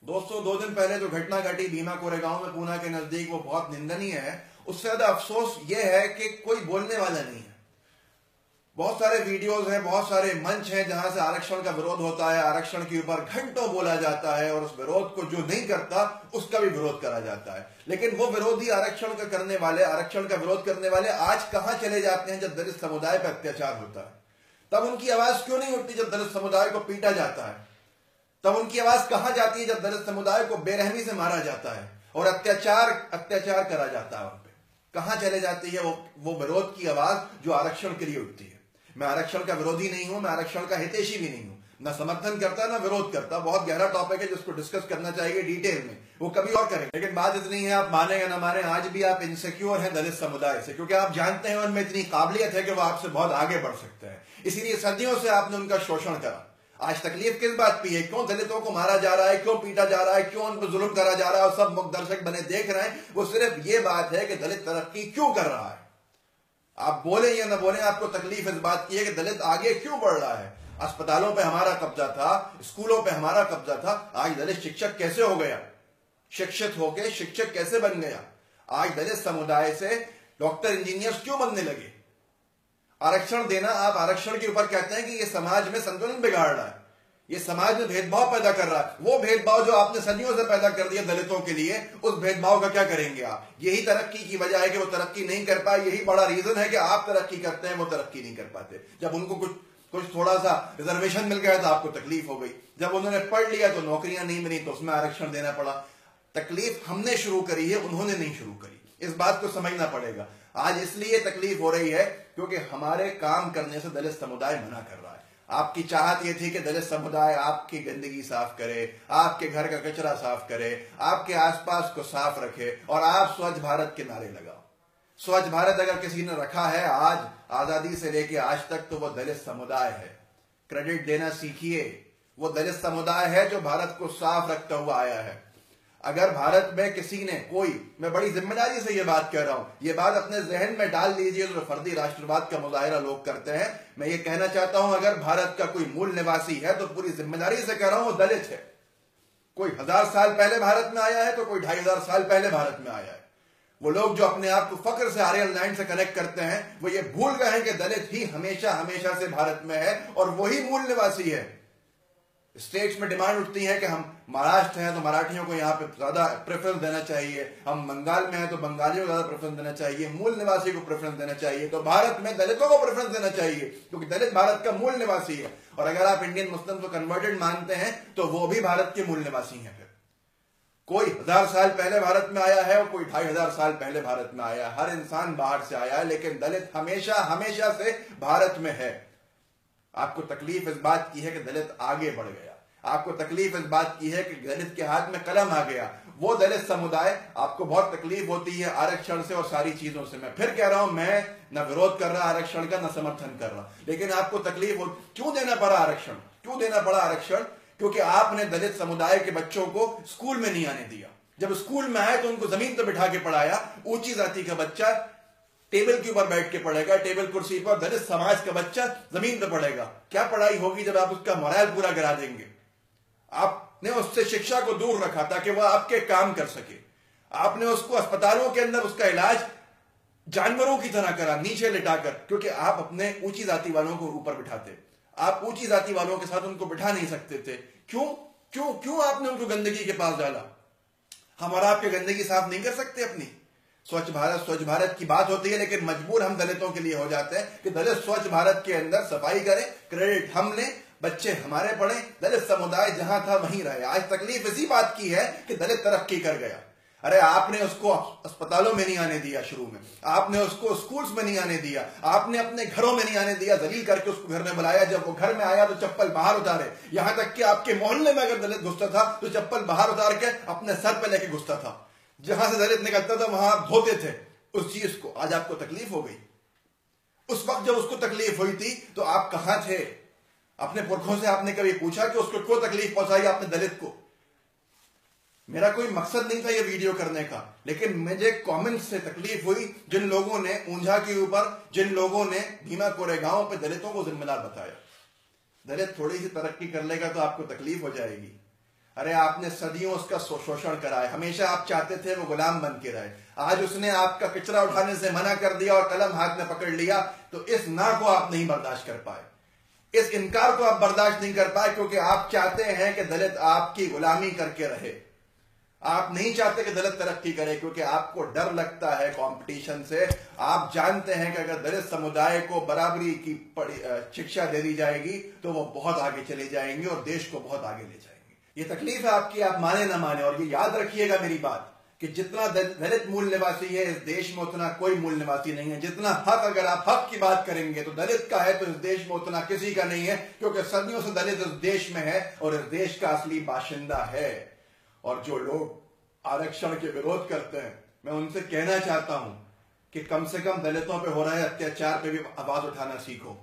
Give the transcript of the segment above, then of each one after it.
दोस्तों 2 दिन पहले जो घटना घटी भीमा कोरेगांव में पूना के नजदीक, वो बहुत निंदनीय है। उससे ज्यादा अफसोस यह है कि कोई बोलने वाला नहीं है। बहुत सारे वीडियोस हैं, बहुत सारे मंच हैं जहां से आरक्षण का विरोध होता है, आरक्षण के ऊपर घंटों बोला जाता है और उस विरोध को जो नहीं करता उसका भी विरोध करा जाता है। लेकिन वो विरोधी आरक्षण का करने वाले, आरक्षण का विरोध करने वाले आज कहां चले जाते हैं? जब दलित समुदाय पर अत्याचार होता है तब उनकी आवाज क्यों नहीं उठती? जब दलित समुदाय को पीटा जाता है तब उनकी आवाज कहां जाती है? जब दलित समुदाय को बेरहमी से मारा जाता है और अत्याचार करा जाता है उन पे, कहां चले जाती है वो विरोध की आवाज जो आरक्षण के लिए उठती है? मैं आरक्षण का विरोधी नहीं हूं, मैं आरक्षण का हितैषी भी नहीं हूं, ना समर्थन करता ना विरोध करता। बहुत गहरा टॉपिक है जिसको डिस्कस करना चाहिए डिटेल में, वो कभी और करेंगे। लेकिन बात इतनी है, आप माने या ना माने, आज भी आप इनसिक्योर हैं दलित समुदाय से, क्योंकि आप जानते हैं उनमें इतनी काबिलियत है कि वो आपसे बहुत आगे बढ़ सकते हैं। इसीलिए सदियों से आपने उनका शोषण करा। आज तकलीफ किस बात की है? क्यों दलितों को मारा जा रहा है, क्यों पीटा जा रहा है, क्यों उन पर जुल्म करा जा रहा है और सब मुख्य दर्शक बने देख रहे हैं? वो सिर्फ ये बात है कि दलित तरक्की क्यों कर रहा है। आप बोले या ना बोले, आपको तकलीफ इस बात की है कि दलित आगे क्यों बढ़ रहा है। अस्पतालों पे हमारा कब्जा था, स्कूलों पे हमारा कब्जा था, आज दलित शिक्षक कैसे हो गया? शिक्षित होके शिक्षक कैसे बन गया? आज दलित समुदाय से डॉक्टर इंजीनियर्स क्यों बनने लगे? आरक्षण देना, आप आरक्षण के ऊपर कहते हैं कि ये समाज में संतुलन बिगाड़ रहा है, ये समाज में भेदभाव पैदा कर रहा है। वो भेदभाव जो आपने सदियों से पैदा कर दिया दलितों के लिए, उस भेदभाव का क्या करेंगे आप? यही तरक्की की वजह है कि वो तरक्की नहीं कर पाए, यही बड़ा रीजन है कि आप तरक्की करते हैं, वो तरक्की नहीं कर पाते। जब उनको कुछ थोड़ा सा रिजर्वेशन मिल गया तो आपको तकलीफ हो गई, जब उन्होंने पढ़ लिया तो नौकरियां नहीं मिली तो उसमें आरक्षण देना पड़ा। तकलीफ हमने शुरू करी है, उन्होंने नहीं शुरू करी, इस बात को समझना पड़ेगा। आज इसलिए तकलीफ हो रही है क्योंकि हमारे काम करने से दलित समुदाय मना कर रहा है। आपकी चाहत यह थी कि दलित समुदाय आपकी गंदगी साफ करे, आपके घर का कचरा साफ करे, आपके आसपास को साफ रखे और आप स्वच्छ भारत के नारे लगाओ। स्वच्छ भारत अगर किसी ने रखा है आज आजादी से लेकर आज तक, तो वो दलित समुदाय है। क्रेडिट देना सीखिए। वो दलित समुदाय है जो भारत को साफ रखता हुआ आया है। अगर भारत में किसी ने कोई, मैं बड़ी जिम्मेदारी से ये बात कह रहा हूं, ये बात अपने जहन में डाल लीजिए जो फर्दी राष्ट्रवाद का मुजाहिरा लोग करते हैं। मैं ये कहना चाहता हूं, अगर भारत का कोई मूल निवासी है तो पूरी जिम्मेदारी से कह रहा हूं वो दलित है। कोई 1000 साल पहले भारत में आया है तो कोई 2500 साल पहले भारत में आया है। वो लोग जो अपने आप को फक्र से आर्यन लाइन से कनेक्ट करते हैं, वो ये भूल गए हैं कि दलित ही हमेशा हमेशा से भारत में है और वही मूल निवासी है। स्टेट्स में डिमांड उठती है कि हम महाराष्ट्र हैं तो मराठियों को यहाँ पे ज्यादा प्रेफरेंस देना चाहिए, हम बंगाल में हैं तो बंगालियों को ज्यादा प्रेफरेंस देना चाहिए, मूल निवासी को प्रेफरेंस देना चाहिए। तो भारत में दलितों को प्रेफरेंस देना चाहिए क्योंकि दलित भारत का मूल निवासी है। और अगर आप इंडियन मुस्लिम को कन्वर्टेड मानते हैं तो वो भी भारत के मूल निवासी हैं। फिर कोई 1000 साल पहले भारत में आया है और कोई 2500 साल पहले भारत में आया है। हर इंसान बाहर से आया है, लेकिन दलित हमेशा हमेशा से भारत में है। आपको तकलीफ इस बात की है कि दलित आगे बढ़ गया, आपको तकलीफ इस बात की है कि दलित के हाथ में कलम आ गया। वो दलित समुदाय, आपको बहुत तकलीफ होती है आरक्षण से और सारी चीजों से। मैं फिर कह रहा हूं, मैं न विरोध कर रहा आरक्षण का, न समर्थन कर रहा, लेकिन आपको तकलीफ हो। क्यों देना पड़ा आरक्षण? क्यों देना पड़ा आरक्षण? क्योंकि आपने दलित समुदाय के बच्चों को स्कूल में नहीं आने दिया। जब स्कूल में आए तो उनको जमीन पर बिठा के पढ़ाया। ऊंची जाति का बच्चा टेबल के ऊपर बैठ के पढ़ेगा, टेबल कुर्सी पर, दलित समाज का बच्चा जमीन पर पढ़ेगा। क्या पढ़ाई होगी जब आप उसका मोरल पूरा गिरा देंगे? आपने उससे शिक्षा को दूर रखा ताकि वह आपके काम कर सके। आपने उसको अस्पतालों के अंदर उसका इलाज जानवरों की तरह करा, नीचे लिटाकर, क्योंकि आप अपने ऊंची जाति वालों को ऊपर बिठाते। आप ऊंची जाति वालों के साथ उनको बिठा नहीं सकते थे। क्यों क्यों क्यों आपने उनको गंदगी के पास डाला? हम और आपके गंदगी साफ नहीं कर सकते अपनी? स्वच्छ भारत की बात होती है, लेकिन मजबूर हम दलितों के लिए हो जाते हैं कि दलित स्वच्छ भारत के अंदर सफाई करें, क्रेडिट हम लें, बच्चे हमारे पढ़े, दलित समुदाय जहां था वहीं रहे। आज तकलीफ इसी बात की है कि दलित तरक्की कर गया। अरे आपने उसको अस्पतालों में नहीं आने दिया, शुरू में आपने उसको स्कूल्स में नहीं आने दिया, आपने अपने घरों में नहीं आने दिया, जलील करके उसको घर में बुलाया। जब वो घर में आया तो चप्पल बाहर उतारे। यहां तक कि आपके मोहल्ले में अगर दलित घुसता था तो चप्पल बाहर उतार के अपने सर पे लेके घुसता था। जहां से दलित निकलता था वहां आप धोते थे उस चीज को। आज आपको तकलीफ हो गई। उस वक्त जब उसको तकलीफ हुई थी तो आप कहां थे? अपने पुरखों से आपने कभी पूछा कि उसको क्यों तकलीफ पहुंचाई आपने दलित को? मेरा कोई मकसद नहीं था ये वीडियो करने का, लेकिन मुझे कमेंट्स से तकलीफ हुई। जिन लोगों ने ऊंझा के ऊपर, जिन लोगों ने भीमा कोरेगांव पे दलितों को जिम्मेदार बताया। दलित थोड़ी सी तरक्की कर लेगा तो आपको तकलीफ हो जाएगी। अरे आपने सदियों उसका शोषण करा है, हमेशा आप चाहते थे वो गुलाम बन के रहे। आज उसने आपका कचरा उठाने से मना कर दिया और कलम हाथ में पकड़ लिया, तो इस ना को आप नहीं बर्दाश्त कर पाए, इस इनकार को आप बर्दाश्त नहीं कर पाए, क्योंकि आप चाहते हैं कि दलित आपकी गुलामी करके रहे। आप नहीं चाहते कि दलित तरक्की करे, क्योंकि आपको डर लगता है कंपटीशन से। आप जानते हैं कि अगर दलित समुदाय को बराबरी की शिक्षा दे दी जाएगी तो वो बहुत आगे चले जाएंगे और देश को बहुत आगे ले जाएंगे। ये तकलीफ है आपकी, आप माने ना माने। और ये याद रखिएगा मेरी बात कि जितना दलित मूल निवासी है इस देश में, उतना कोई मूल निवासी नहीं है। जितना हक, अगर आप हक की बात करेंगे तो दलित का है, तो इस देश में उतना किसी का नहीं है, क्योंकि सदियों से दलित इस देश में है और इस देश का असली बाशिंदा है। और जो लोग आरक्षण के विरोध करते हैं, मैं उनसे कहना चाहता हूं कि कम से कम दलितों पे हो रहे अत्याचार पे भी आवाज उठाना सीखो।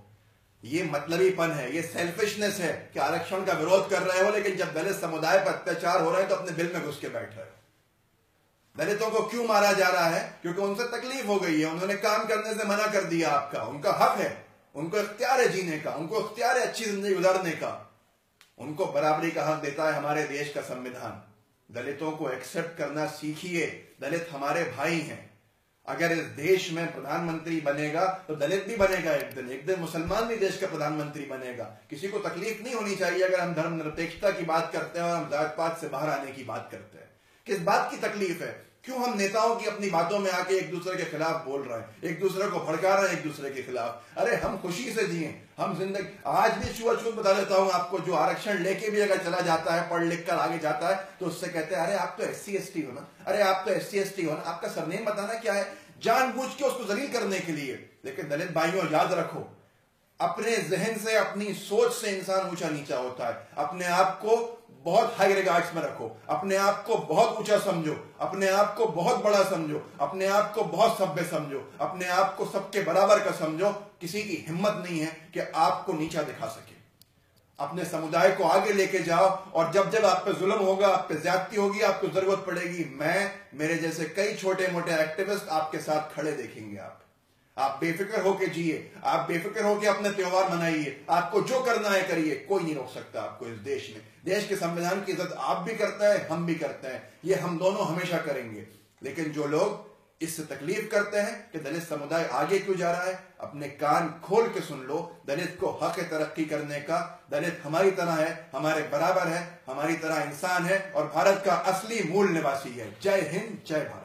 ये मतलबीपन है, ये सेल्फिशनेस है कि आरक्षण का विरोध कर रहे हो, लेकिन जब दलित समुदाय पर अत्याचार हो रहे हैं तो अपने बिल में घुस के बैठ रहे हो। दलितों को क्यों मारा जा रहा है? क्योंकि उनसे तकलीफ हो गई है, उन्होंने काम करने से मना कर दिया। आपका, उनका हक है, उनको इख्तियार है जीने का, उनको इख्तियार है अच्छी जिंदगी गुजारने का। उनको बराबरी का हक देता है हमारे देश का संविधान। दलितों को एक्सेप्ट करना सीखिए। दलित हमारे भाई हैं। अगर इस देश में प्रधानमंत्री बनेगा तो दलित भी बनेगा एक दिन मुसलमान भी देश का प्रधानमंत्री बनेगा। किसी को तकलीफ नहीं होनी चाहिए अगर हम धर्मनिरपेक्षता की बात करते हैं और हम जात पात से बाहर आने की बात करते हैं। किस बात की तकलीफ है? क्यों हम नेताओं की अपनी बातों में आके एक दूसरे के खिलाफ बोल रहे हैं, एक दूसरे को भड़का रहे हैं एक दूसरे के खिलाफ? अरे हम खुशी से जिए, हम जिंदगी। आज भी छुआछूत बता देता हूं आपको, जो आरक्षण लेके भी अगर चला जाता है, पढ़ लिख कर आगे जाता है, तो उससे कहते हैं अरे आप तो SC ST हो ना, अरे आप तो SC ST हो ना, आपका सरनेम बताना क्या है, जानबूझ के उसको जलील करने के लिए। लेकिन दलित भाइयों याद रखो, अपने जहन से, अपनी सोच से इंसान ऊंचा नीचा होता है। अपने आप को बहुत हाई रिगार्ड्स में रखो, अपने आप को बहुत ऊंचा समझो, अपने आप को बहुत बड़ा समझो, अपने आप को बहुत सभ्य समझो, अपने आप को सबके बराबर का समझो। किसी की हिम्मत नहीं है कि आपको नीचा दिखा सके। अपने समुदाय को आगे लेके जाओ, और जब जब आप पे जुल्म होगा, आप पे ज्यादती होगी, आपको जरूरत पड़ेगी, मैं, मेरे जैसे कई छोटे मोटे एक्टिविस्ट आपके साथ खड़े देखेंगे। आप बेफिक्र होके जिए, आप बेफिक्र होके अपने त्योहार मनाइए, आपको जो करना है करिए, कोई नहीं रोक सकता आपको इस देश में। देश के संविधान की इज्जत आप भी करते हैं, हम भी करते हैं, ये हम दोनों हमेशा करेंगे। लेकिन जो लोग इससे तकलीफ करते हैं कि दलित समुदाय आगे क्यों जा रहा है, अपने कान खोल के सुन लो। दलित को हक है तरक्की करने का। दलित हमारी तरह है, हमारे बराबर है, हमारी तरह इंसान है और भारत का असली मूल निवासी है। जय हिंद, जय भारत।